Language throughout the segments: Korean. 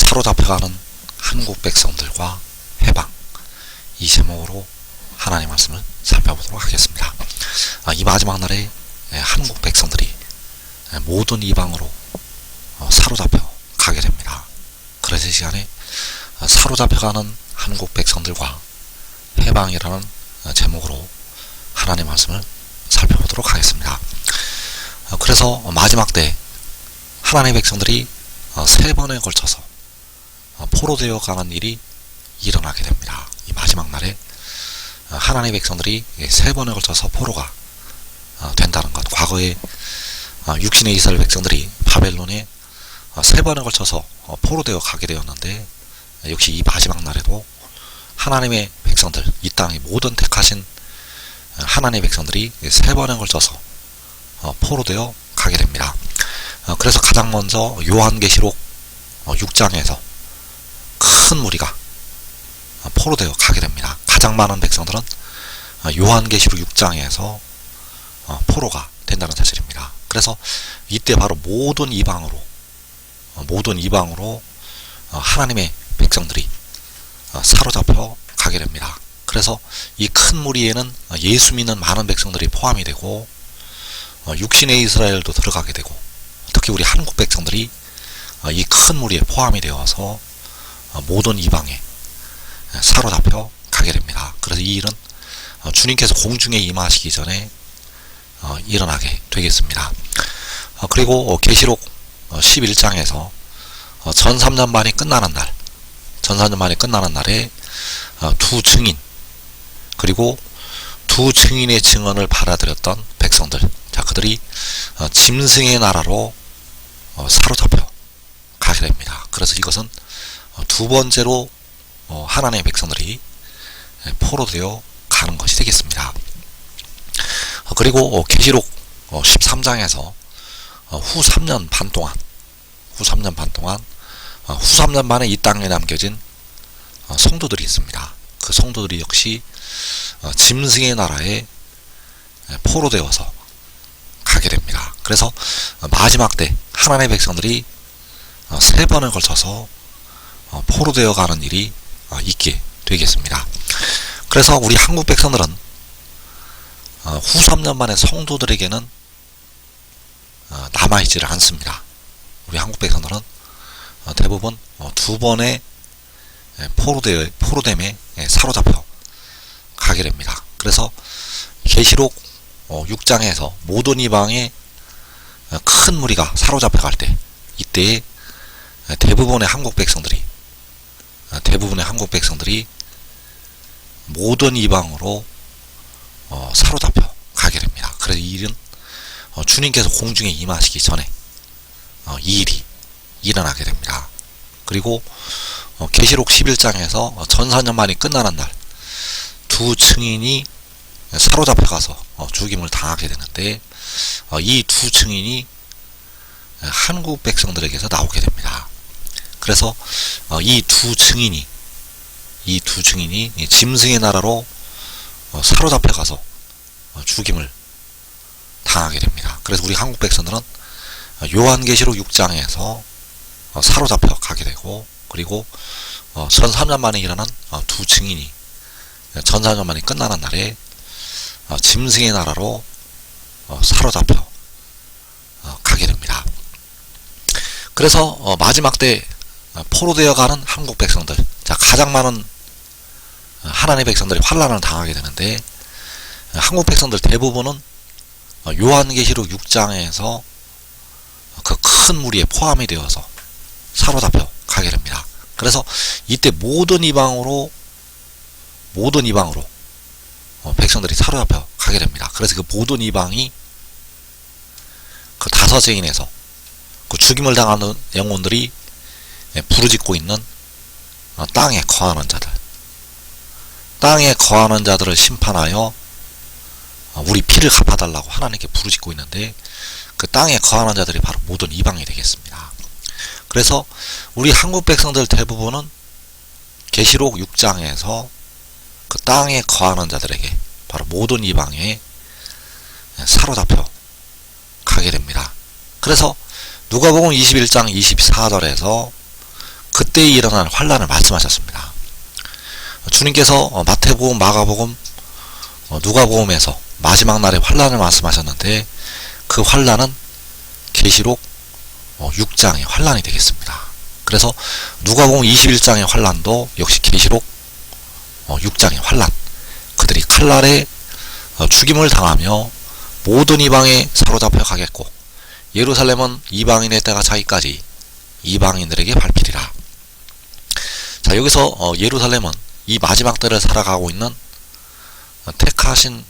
사로잡혀가는 한국 백성들과 해방, 이 제목으로 하나님 말씀을 살펴보도록 하겠습니다. 이 마지막 날에 한국 백성들이 모든 이방으로 사로잡혀 가게 됩니다. 그래서 이 시간에 사로잡혀가는 한국 백성들과 해방이라는 제목으로 하나님 말씀을 살펴보도록 하겠습니다. 그래서 마지막 때 하나님의 백성들이 세 번에 걸쳐서 포로되어 가는 일이 일어나게 됩니다. 이 마지막 날에 하나님의 백성들이 세 번에 걸쳐서 포로가 된다는 것. 과거에 육신의 이스라엘 백성들이 바벨론에 세 번에 걸쳐서 포로되어 가게 되었는데, 역시 이 마지막 날에도 하나님의 백성들, 이 땅의 모든 택하신 하나님의 백성들이 세 번에 걸쳐서 포로되어 가게 됩니다. 그래서 가장 먼저 요한계시록 6장에서 큰 무리가 포로되어 가게 됩니다. 가장 많은 백성들은 요한계시록 6장에서 포로가 된다는 사실입니다. 그래서 이때 바로 모든 이방으로 하나님의 백성들이 사로잡혀 가게 됩니다. 그래서 이 큰 무리에는 예수 믿는 많은 백성들이 포함이 되고, 육신의 이스라엘도 들어가게 되고, 특히 우리 한국 백성들이 이 큰 무리에 포함이 되어서 모든 이방에 사로잡혀 가게 됩니다. 그래서 이 일은 주님께서 공중에 임하시기 전에 일어나게 되겠습니다. 그리고 계시록 11장에서 전 3년 만이 끝나는 날에 두 증인, 그리고 두 증인의 증언을 받아들였던 백성들, 그들이 짐승의 나라로 사로잡혀 가게 됩니다. 그래서 이것은 두 번째로 하나님의 백성들이 포로되어 가는 것이 되겠습니다. 그리고 계시록 13장에서 후 3년 반 만에 이 땅에 남겨진 성도들이 있습니다. 그 성도들이 역시 짐승의 나라에 포로되어서 가게 됩니다. 그래서 마지막 때 하나님의 백성들이 세 번을 걸쳐서 포로되어 가는 일이 있게 되겠습니다. 그래서 우리 한국 백성들은 후 3년 만에 성도들에게는 남아있지를 않습니다. 우리 한국 백성들은 대부분 두 번의 포로됨에 사로잡혀 가게 됩니다. 그래서 계시록 6장에서 모든 이방의 큰 무리가 사로잡혀 갈 때, 이때에 대부분의 한국 백성들이 모든 이방으로 사로잡혀 가게 됩니다. 그래서 이 일은 주님께서 공중에 임하시기 전에 이 일이 일어나게 됩니다. 그리고 계시록 11장에서 전 4년 만이 끝나는 날 두 증인이 사로잡혀 가서 죽임을 당하게 되는데, 이 두 증인이 한국 백성들에게서 나오게 됩니다. 그래서 이 두 증인이 짐승의 나라로 사로잡혀 가서 죽임을 당하게 됩니다. 그래서 우리 한국 백성들은 요한계시록 6장에서 사로잡혀 가게 되고, 그리고 전 3년 만에 일어난 두 증인이 전 4년 만에 끝나는 날에 짐승의 나라로 사로잡혀 가게 됩니다. 그래서 마지막 때 포로되어 가는 한국 백성들, 가장 많은 하나님의 백성들이 환난을 당하게 되는데, 한국 백성들 대부분은 요한계시록 6장에서 그 큰 무리에 포함이 되어서 사로잡혀 가게 됩니다. 그래서 이때 모든 이방으로 백성들이 사로잡혀 가게 됩니다. 그래서 그 모든 이방이 그 다섯 죄인에서 그 죽임을 당하는 영혼들이 부르짖고 있는 땅에 거하는 자들을 심판하여 우리 피를 갚아달라고 하나님께 부르짖고 있는데, 그 땅에 거하는 자들이 바로 모든 이방이 되겠습니다. 그래서 우리 한국 백성들 대부분은 계시록 6장에서 그 땅에 거하는 자들에게, 바로 모든 이방에 사로잡혀 가게 됩니다. 그래서 누가복음 21장 24절에서 그때 일어날 환란을 말씀하셨습니다. 주님께서 마태복음, 마가복음, 누가복음에서 마지막 날의 환란을 말씀하셨는데 그 환란은 계시록 6장의 환란이 되겠습니다. 그래서 누가복음 21장의 환란도 역시 계시록 6장의 환란, 그들이 칼날에 죽임을 당하며 모든 이방에 사로잡혀 가겠고 예루살렘은 이방인의 때가 차기까지 이방인들에게 밟히리라. 자, 여기서 예루살렘은 이 마지막 때를 살아가고 있는 택하신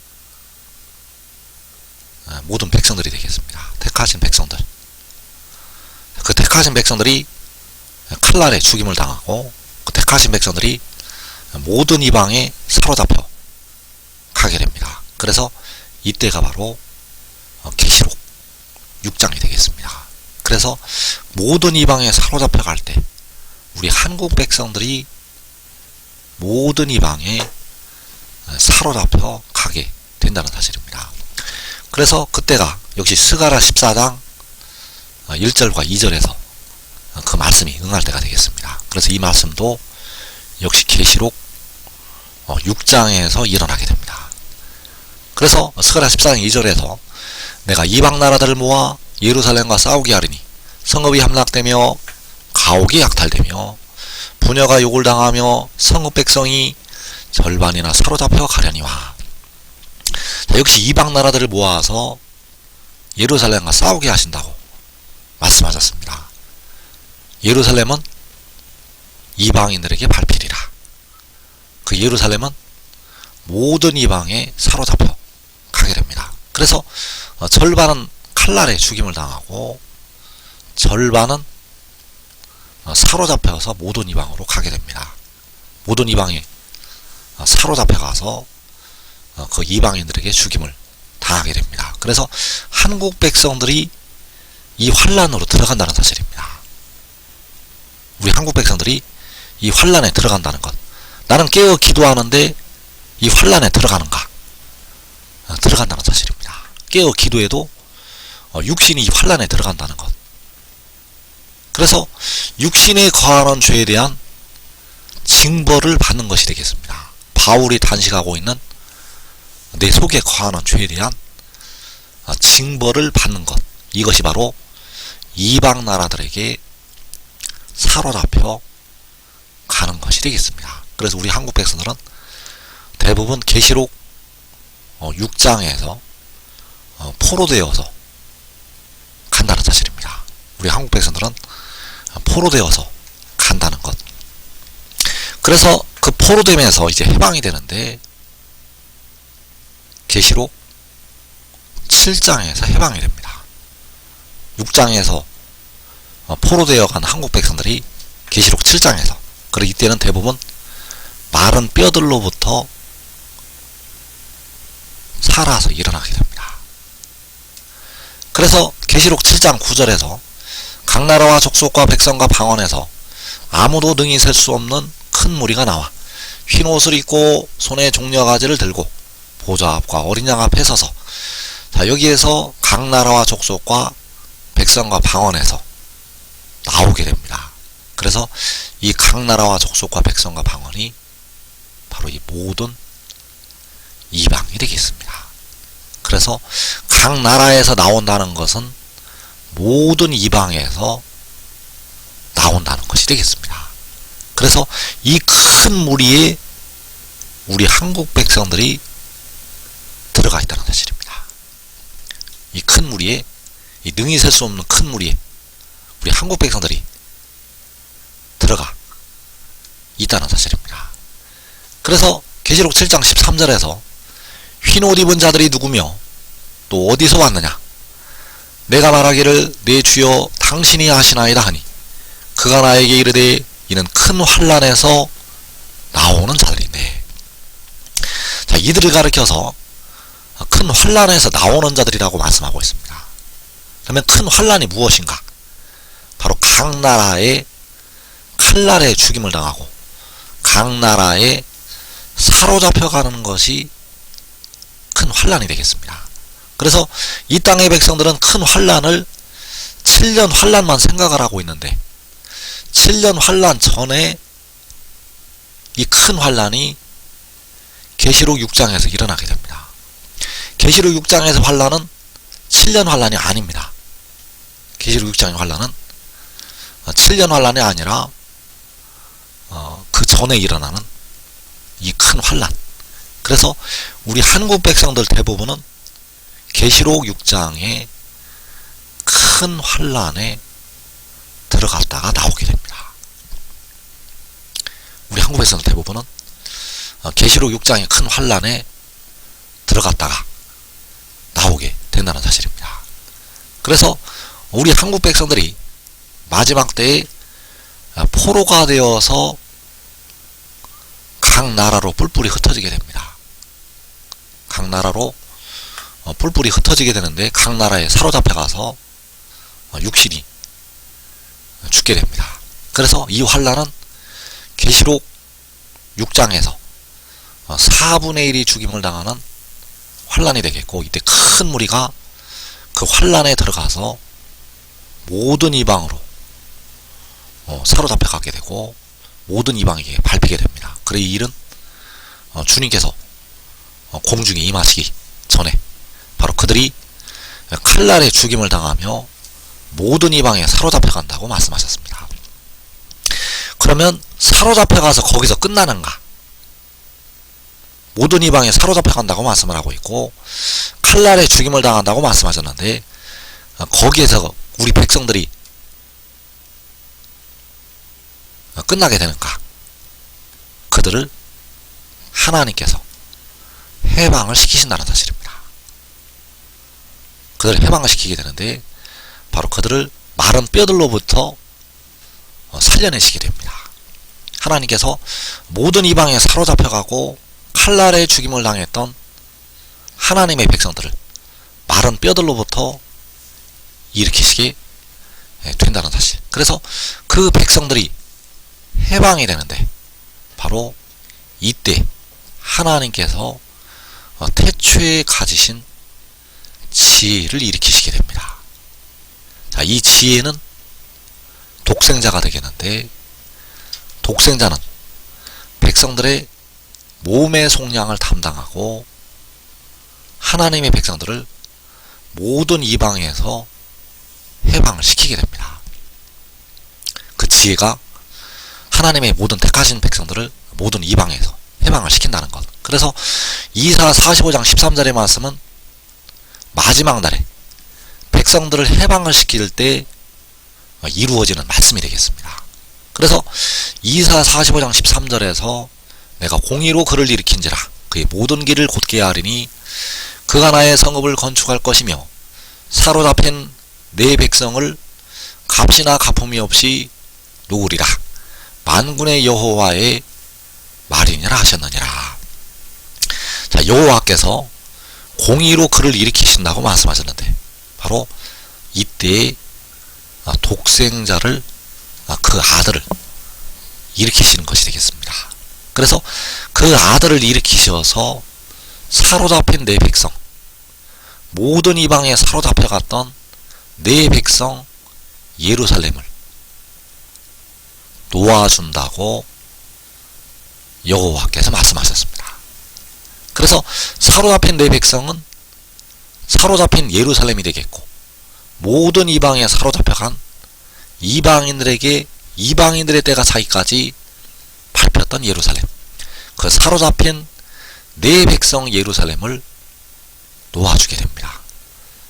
모든 백성들이 되겠습니다. 택하신 백성들. 그 택하신 백성들이 칼날에 죽임을 당하고 그 택하신 백성들이 모든 이방에 사로잡혀 가게 됩니다. 그래서 이때가 바로 계시록 6장이 되겠습니다. 그래서 모든 이방에 사로잡혀 갈 때 우리 한국 백성들이 모든 이방에 사로잡혀 가게 된다는 사실입니다. 그래서 그때가 역시 스가랴 14장 1절과 2절에서 그 말씀이 응할 때가 되겠습니다. 그래서 이 말씀도 역시 계시록 6장에서 일어나게 됩니다. 그래서 스가랴 14장 2절에서 내가 이방 나라들을 모아 예루살렘과 싸우게 하리니 성읍이 함락되며 가옥이 약탈되며 부녀가 욕을 당하며 성읍 백성이 절반이나 사로잡혀 가려니와. 자, 역시 이방 나라들을 모아서 예루살렘과 싸우게 하신다고 말씀하셨습니다. 예루살렘은 이방인들에게 밟히리라. 그 예루살렘은 모든 이방에 사로잡혀 가게 됩니다. 그래서 절반은 칼날에 죽임을 당하고 절반은 사로잡혀서 모든 이방으로 가게 됩니다. 모든 이방에 사로잡혀 가서 그 이방인들에게 죽임을 당하게 됩니다. 그래서 한국 백성들이 이 환란으로 들어간다는 사실입니다. 우리 한국 백성들이 이 환란에 들어간다는 것. 나는 깨어 기도하는데 이 환란에 들어가는가? 들어간다는 사실입니다. 깨어 기도해도 육신이 이 환란에 들어간다는 것. 그래서 육신에 거하는 죄에 대한 징벌을 받는 것이 되겠습니다. 바울이 단식하고 있는 내 속에 거하는 죄에 대한 징벌을 받는 것. 이것이 바로 이방 나라들에게 사로잡혀 가는 것이 되겠습니다. 그래서 우리 한국 백성들은 대부분 계시록 6장에서 포로되어서 간다는 사실입니다. 우리 한국 백성들은 포로되어서 간다는 것. 그래서 그 포로됨에서 이제 해방이 되는데 계시록 7장에서 해방이 됩니다. 6장에서 포로되어 간 한국 백성들이 계시록 7장에서, 그리고 이때는 대부분 마른 뼈들로부터 살아서 일어나게 됩니다. 그래서 계시록 7장 9절에서 각 나라와 족속과 백성과 방언에서 아무도 능히 셀 수 없는 큰 무리가 나와 흰 옷을 입고 손에 종려가지를 들고 보좌 앞과 어린 양 앞에 서서. 자, 여기에서 각 나라와 족속과 백성과 방언에서 나오게 됩니다. 그래서 이 각 나라와 족속과 백성과 방언이 바로 이 모든 이방이 되겠습니다. 그래서 각 나라에서 나온다는 것은 모든 이방에서 나온다는 것이 되겠습니다. 그래서 이 큰 무리에 우리 한국 백성들이 들어가 있다는 사실입니다. 이 큰 무리에, 이 능히 셀 수 없는 큰 무리에 우리 한국 백성들이 들어가 있다는 사실입니다. 그래서 계시록 7장 13절에서 흰 옷 입은 자들이 누구며 또 어디서 왔느냐? 내가 말하기를 내 주여 당신이 하시나이다 하니 그가 나에게 이르되 이는 큰 환란에서 나오는 자들이네. 자, 이들을 가리켜서 큰 환란에서 나오는 자들이라고 말씀하고 있습니다. 그러면 큰 환란이 무엇인가? 바로 각 나라에 칼날에 죽임을 당하고 각 나라에 사로잡혀가는 것이 큰 환란이 되겠습니다. 그래서 이 땅의 백성들은 큰 환란을 7년 환란만 생각을 하고 있는데 7년 환란 전에 이 큰 환란이 계시록 6장에서 일어나게 됩니다. 계시록 6장에서 환란은 7년 환란이 아닙니다. 계시록 6장의 환란은 7년 환란이 아니라 그 전에 일어나는 이 큰 환란. 그래서 우리 한국 백성들 대부분은 계시록 6장의 큰 환란에 들어갔다가 나오게 됩니다. 우리 한국 백성들 대부분은 계시록 6장의 큰 환란에 들어갔다가 나오게 된다는 사실입니다. 그래서 우리 한국 백성들이 마지막 때에 포로가 되어서 각 나라로 뿔뿔이 흩어지게 됩니다. 각 나라로 뿔뿔이 흩어지게 되는데 각 나라에 사로잡혀가서 육신이 죽게 됩니다. 그래서 이 환란은 계시록 6장에서 4분의 1이 죽임을 당하는 환란이 되겠고, 이때 큰 무리가 그 환란에 들어가서 모든 이방으로 사로잡혀 가게 되고 모든 이방에게 밟히게 됩니다. 그래 이 일은 주님께서 공중에 임하시기 전에 바로 그들이 칼날에 죽임을 당하며 모든 이방에 사로잡혀 간다고 말씀하셨습니다. 그러면 사로잡혀 가서 거기서 끝나는가? 모든 이방에 사로잡혀 간다고 말씀을 하고 있고 칼날에 죽임을 당한다고 말씀하셨는데, 거기에서 우리 백성들이 끝나게 되는가? 그들을 하나님께서 해방을 시키신다는 사실입니다. 그들을 해방을 시키게 되는데 바로 그들을 마른 뼈들로부터 살려내시게 됩니다. 하나님께서 모든 이방에 사로잡혀가고 칼날에 죽임을 당했던 하나님의 백성들을 마른 뼈들로부터 일으키시게 된다는 사실. 그래서 그 백성들이 해방이 되는데 바로 이때 하나님께서 태초에 가지신 지혜를 일으키시게 됩니다. 자, 이 지혜는 독생자가 되겠는데, 독생자는 백성들의 몸의 속량을 담당하고 하나님의 백성들을 모든 이방에서 해방을 시키게 됩니다. 그 지혜가 하나님의 모든 택하신 백성들을 모든 이방에서 해방을 시킨다는 것. 그래서 이사 45장 13절의 말씀은 마지막 날에 백성들을 해방을 시킬 때 이루어지는 말씀이 되겠습니다. 그래서 이사 45장 13절에서 내가 공의로 그를 일으킨지라 그의 모든 길을 곧게 하리니 그가 나의 성읍을 건축할 것이며 사로잡힌 내 백성을 값이나 가품이 없이 놓으리라. 만군의 여호와의 말이니라 하셨느니라. 자, 여호와께서 공의로 그를 일으키신다고 말씀하셨는데 바로 이때에 독생자를, 그 아들을 일으키시는 것이 되겠습니다. 그래서 그 아들을 일으키셔서 사로잡힌 내 백성, 모든 이방에 사로잡혀 갔던 내 백성 예루살렘을 놓아준다고 여호와께서 말씀하셨습니다. 그래서 사로잡힌 내 백성은 사로잡힌 예루살렘이 되겠고, 모든 이방에 사로잡혀간 이방인들에게 이방인들의 때가 차기까지 밟혔던 예루살렘, 그 사로잡힌 내 백성 예루살렘을 놓아주게 됩니다.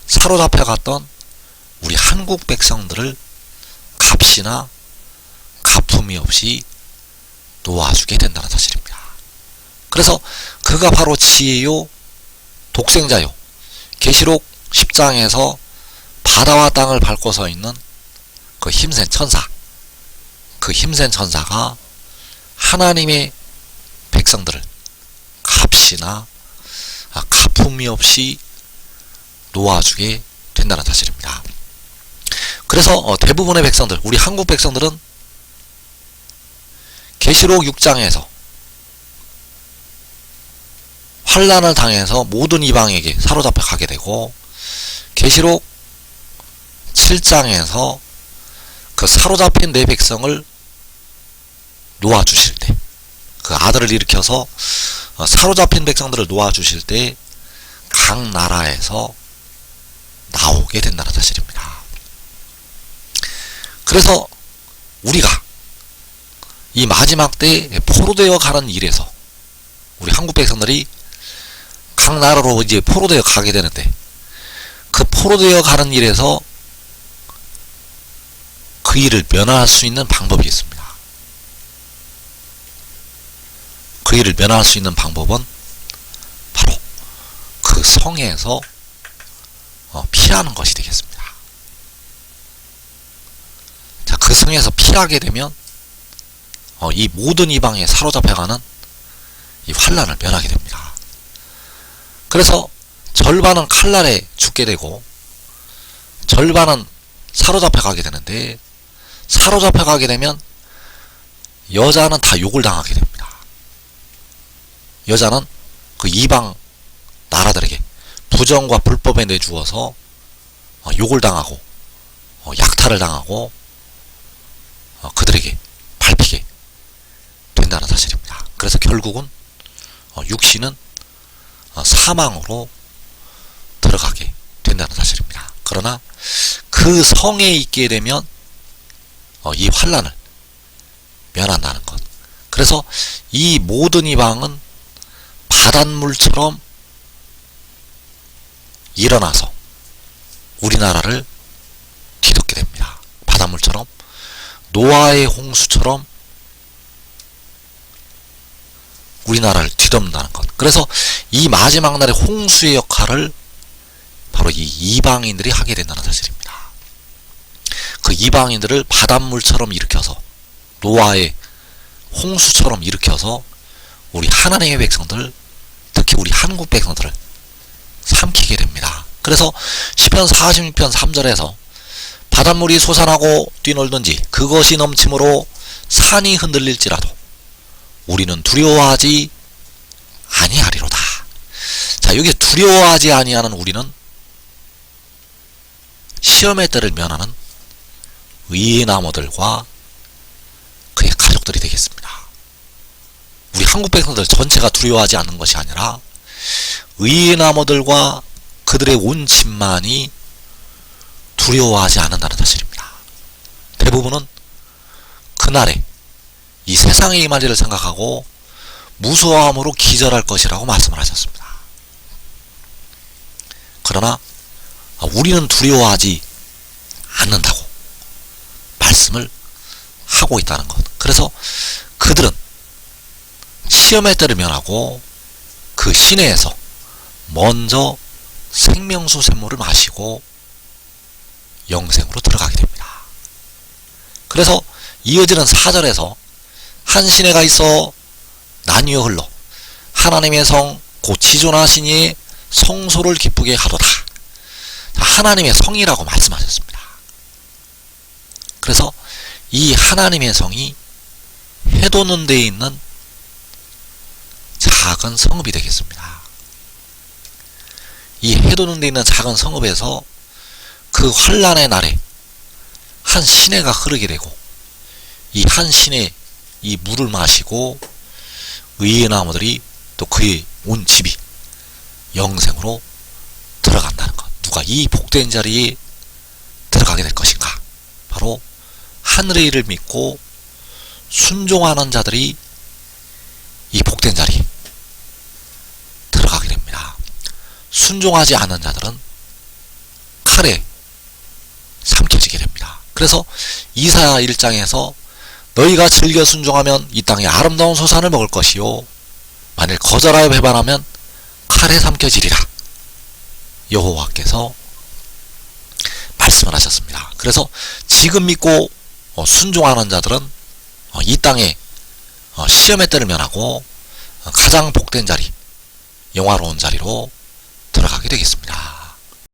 사로잡혀갔던 우리 한국 백성들을 값이나 가품이 없이 놓아주게 된다는 사실입니다. 그래서 그가 바로 지혜요 독생자요, 계시록 10장에서 바다와 땅을 밟고 서 있는 그 힘센 천사, 그 힘센 천사가 하나님의 백성들을 값이나 가품이 없이 놓아주게 된다는 사실입니다. 그래서 대부분의 백성들, 우리 한국 백성들은 계시록 6장에서 환란을 당해서 모든 이방에게 사로잡혀 가게 되고, 계시록 7장에서 그 사로잡힌 내 백성을 놓아주실 때, 그 아들을 일으켜서 사로잡힌 백성들을 놓아주실 때 각 나라에서 나오게 된다는 사실입니다. 그래서 우리가 이 마지막 때 포로되어 가는 일에서 우리 한국 백성들이 각 나라로 이제 포로되어 가게 되는데, 그 포로되어 가는 일에서 그 일을 면할 수 있는 방법이 있습니다. 그 일을 면할 수 있는 방법은 바로 그 성에서 피하는 것이 되겠습니다. 자, 그 성에서 피하게 되면 이 모든 이방에 사로잡혀가는 이 환란을 면하게 됩니다. 그래서 절반은 칼날에 죽게 되고 절반은 사로잡혀가게 되는데, 사로잡혀가게 되면 여자는 다 욕을 당하게 됩니다. 여자는 그 이방 나라들에게 부정과 불법에 내주어서 욕을 당하고 약탈을 당하고 그들에게 밟히게 된다는 사실입니다. 그래서 결국은 육신은 사망으로 들어가게 된다는 사실입니다. 그러나 그 성에 있게 되면 이 환란을 면한다는 것. 그래서 이 모든 이방은 바닷물처럼 일어나서 우리나라를 뒤덮게 됩니다. 바닷물처럼, 노아의 홍수처럼 우리나라를 뒤덮는다는 것. 그래서 이 마지막 날의 홍수의 역할을 바로 이 이방인들이 하게 된다는 사실입니다. 그 이방인들을 바닷물처럼 일으켜서, 노아의 홍수처럼 일으켜서 우리 하나님의 백성들, 특히 우리 한국 백성들을 삼키게 됩니다. 그래서 시편 46편 3절에서 바닷물이 솟아나고 뛰놀든지 그것이 넘침으로 산이 흔들릴지라도 우리는 두려워하지 아니하리로다. 자, 여기 두려워하지 아니하는 우리는 시험의 때를 면하는 의의 나무들과 그의 가족들이 되겠습니다. 우리 한국 백성들 전체가 두려워하지 않는 것이 아니라 의의 나무들과 그들의 온 집만이 두려워하지 않는다는 사실입니다. 대부분은 그날에 이 세상에 임할 일을 생각하고 무서워함으로 기절할 것이라고 말씀을 하셨습니다. 그러나 우리는 두려워하지 않는다고 말씀을 하고 있다는 것. 그래서 그들은 시험의 때를 면하고 그 시내에서 먼저 생명수 샘물을 마시고 영생으로 들어가게 됩니다. 그래서 이어지는 4절에서 한 시내가 있어 나뉘어 흘러 하나님의 성 곧 지존하신 이의 성소를 기쁘게 하도다. 하나님의 성이라고 말씀하셨습니다. 그래서 이 하나님의 성이 해돋는 데에 있는 작은 성읍이 되겠습니다. 이 해돋는 데 있는 작은 성읍에서 그 환란의 날에 한 시내가 흐르게 되고, 이 한 시내 이 물을 마시고 의의 나무들이 또 그의 온 집이 영생으로 들어간다는 것. 누가 이 복된 자리에 들어가게 될 것인가? 바로 하늘의 일을 믿고 순종하는 자들이 이 복된 자리에 들어가게 됩니다. 순종하지 않는 자들은 칼에 삼켜지게 됩니다. 그래서 이사야 1장에서 너희가 즐겨 순종하면 이 땅의 아름다운 소산을 먹을 것이요 만일 거절하여 배반하면 칼에 삼켜지리라. 여호와께서 말씀을 하셨습니다. 그래서 지금 믿고 순종하는 자들은 이 땅에 시험의 때를 면하고 가장 복된 자리, 영화로운 자리로 들어가게 되겠습니다.